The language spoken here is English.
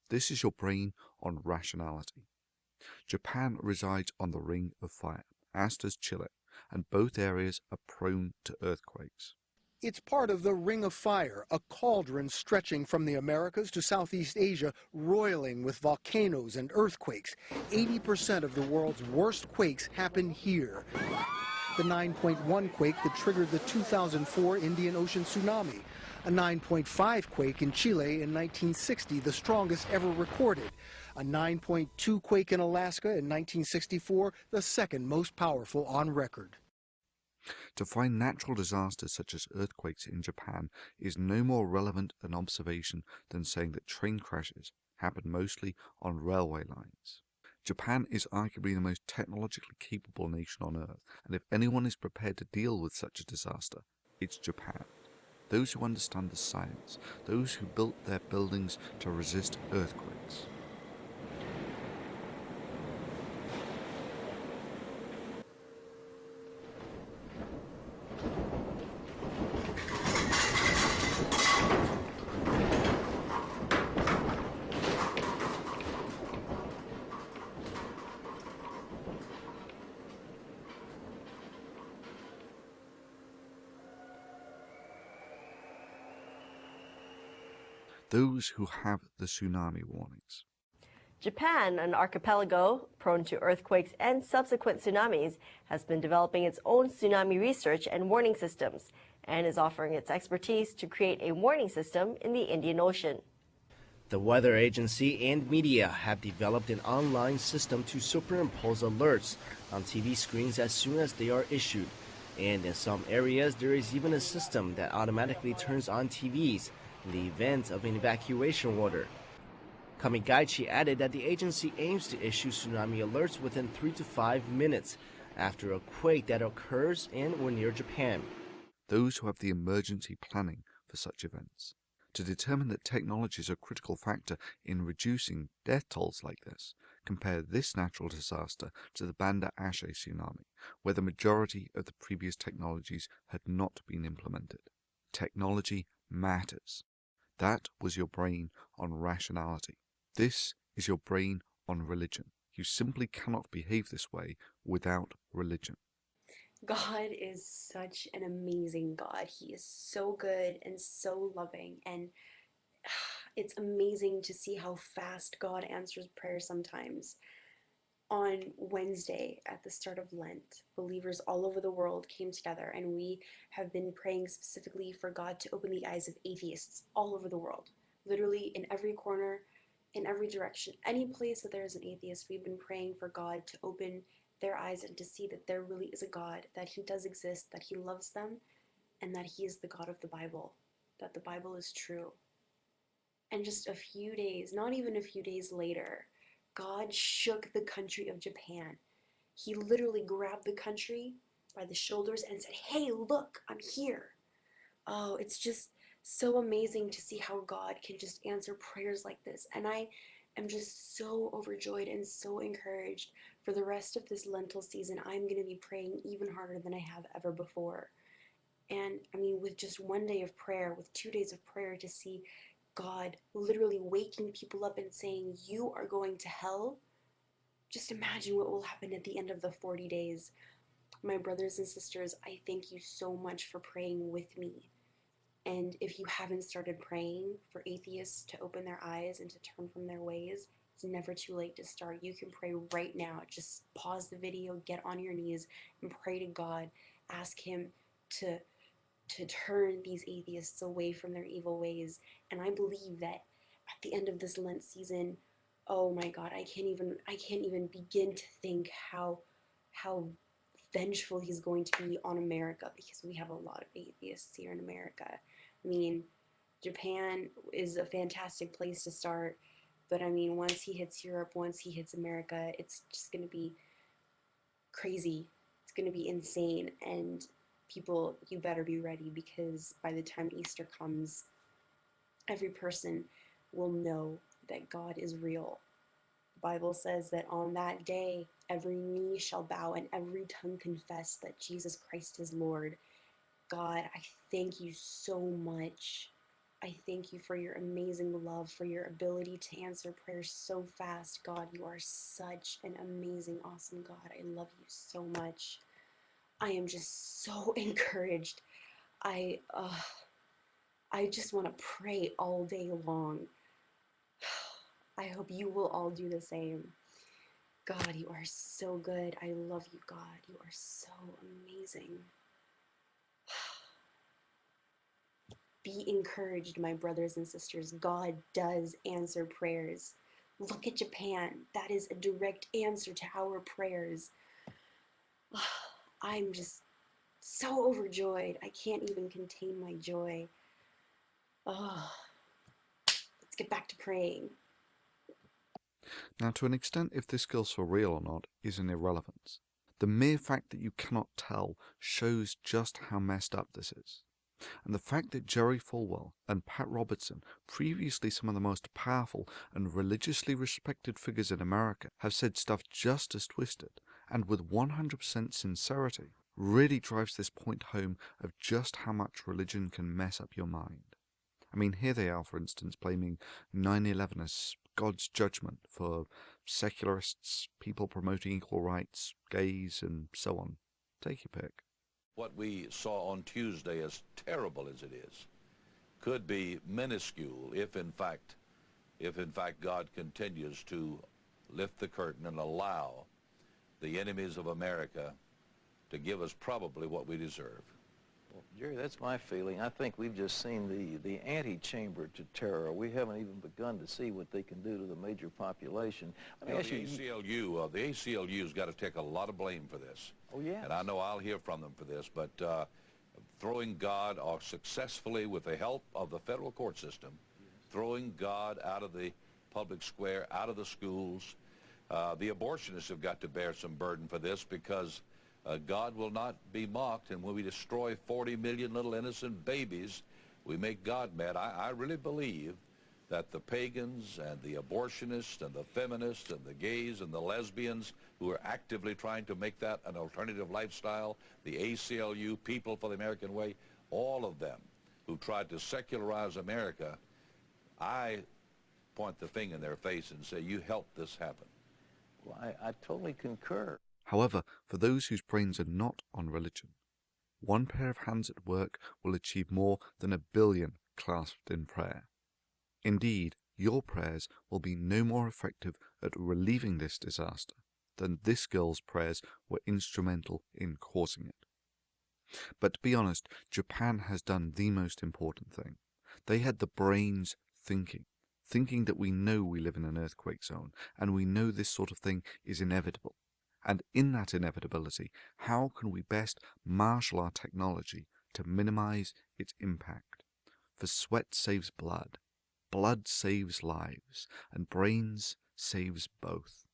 This is your brain on rationality. Japan resides on the Ring of Fire, as does Chile, and both areas are prone to earthquakes. It's part of the Ring of Fire, a cauldron stretching from the Americas to Southeast Asia, roiling with volcanoes and earthquakes. 80% of the world's worst quakes happen here. The 9.1 quake that triggered the 2004 Indian Ocean tsunami, a 9.5 quake in Chile in 1960, the strongest ever recorded, a 9.2 quake in Alaska in 1964, the second most powerful on record. To find natural disasters such as earthquakes in Japan is no more relevant an observation than saying that train crashes happen mostly on railway lines. Japan is arguably the most technologically capable nation on earth, and if anyone is prepared to deal with such a disaster, it's Japan. Those who understand the science, those who built their buildings to resist earthquakes. Those who have the tsunami warnings. Japan, an archipelago prone to earthquakes and subsequent tsunamis, has been developing its own tsunami research and warning systems, and is offering its expertise to create a warning system in the Indian Ocean. The weather agency and media have developed an online system to superimpose alerts on TV screens as soon as they are issued. And in some areas, there is even a system that automatically turns on TVs in the event of an evacuation order. Kamigaichi added that the agency aims to issue tsunami alerts within 3 to 5 minutes after a quake that occurs in or near Japan. Those who have the emergency planning for such events. To determine that technology is a critical factor in reducing death tolls like this, compare this natural disaster to the Banda Aceh tsunami, where the majority of the previous technologies had not been implemented. Technology matters. That was your brain on rationality. This is your brain on religion. You simply cannot behave this way without religion. God is such an amazing God. He is so good and so loving, and it's amazing to see how fast God answers prayer sometimes. On Wednesday, at the start of Lent, believers all over the world came together, and we have been praying specifically for God to open the eyes of atheists all over the world. Literally in every corner, in every direction, any place that there is an atheist, we've been praying for God to open their eyes and to see that there really is a God, that He does exist, that He loves them, and that He is the God of the Bible, that the Bible is true. And just a few days, not even a few days later, God shook the country of Japan. He literally grabbed the country by the shoulders and said, "Hey, look, I'm here." Oh, it's just so amazing to see how God can just answer prayers like this. And I am just so overjoyed and so encouraged for the rest of this lentil season. I'm going to be praying even harder than I have ever before. And I mean, with just one day of prayer, with 2 days of prayer, to see God literally waking people up and saying, "You are going to hell," just imagine what will happen at the end of the 40 days. My brothers and sisters, I thank you so much for praying with me. And if you haven't started praying for atheists to open their eyes and to turn from their ways, it's never too late to start. You can pray right now. Just pause the video, get on your knees, and pray to God. Ask Him to turn these atheists away from their evil ways. And I believe that at the end of this Lent season, oh my God, I can't even begin to think how vengeful He's going to be on America, because we have a lot of atheists here in America. I mean, Japan is a fantastic place to start, but I mean, once he hits Europe, once he hits America, it's just going to be crazy. It's going to be insane. And people, you better be ready, because by the time Easter comes, every person will know that God is real. The Bible says that on that day, every knee shall bow and every tongue confess that Jesus Christ is Lord. God, I thank you so much. I thank you for your amazing love, for your ability to answer prayers so fast. God, you are such an amazing, awesome God. I love you so much. I am just so encouraged. I, uh, I just want to pray all day long. I hope you will all do the same. God, you are so good. I love you, God. You are so amazing. Be encouraged, my brothers and sisters. God does answer prayers. Look at Japan. That is a direct answer to our prayers. I'm just so overjoyed. I can't even contain my joy. Oh, let's get back to praying. Now, to an extent, if this skill's for real or not is an irrelevance. The mere fact that you cannot tell shows just how messed up this is. And the fact that Jerry Falwell and Pat Robertson, previously some of the most powerful and religiously respected figures in America, have said stuff just as twisted and with 100% sincerity, really drives this point home of just how much religion can mess up your mind. I mean, here they are, for instance, blaming 9/11 as God's judgment for secularists, people promoting equal rights, gays, and so on. Take your pick. What we saw on Tuesday, as terrible as it is, could be minuscule if in fact God continues to lift the curtain and allow the enemies of America to give us probably what we deserve. Well, Jerry, that's my feeling. I think we've just seen the antechamber to terror. We haven't even begun to see what they can do to the major population. Let me ask you, The ACLU's got to take a lot of blame for this. oh yeah, And I know I'll hear from them for this, but throwing God successfully with the help of the federal court system, throwing God out of the public square, out of the schools. The abortionists have got to bear some burden for this because God will not be mocked, and when we destroy 40 million little innocent babies, we make God mad. I really believe that the pagans and the abortionists and the feminists and the gays and the lesbians who are actively trying to make that an alternative lifestyle, the ACLU, People for the American Way, all of them who tried to secularize America, I point the finger in their face and say, you helped this happen. well, I totally concur. However, for those whose brains are not on religion, one pair of hands at work will achieve more than 1 billion clasped in prayer. Indeed, your prayers will be no more effective at relieving this disaster than this girl's prayers were instrumental in causing it. But to be honest, Japan has done the most important thing. They had the brains thinking that we know we live in an earthquake zone, and we know this sort of thing is inevitable. And in that inevitability, how can we best marshal our technology to minimize its impact? For sweat saves blood, blood saves lives, and brains saves both.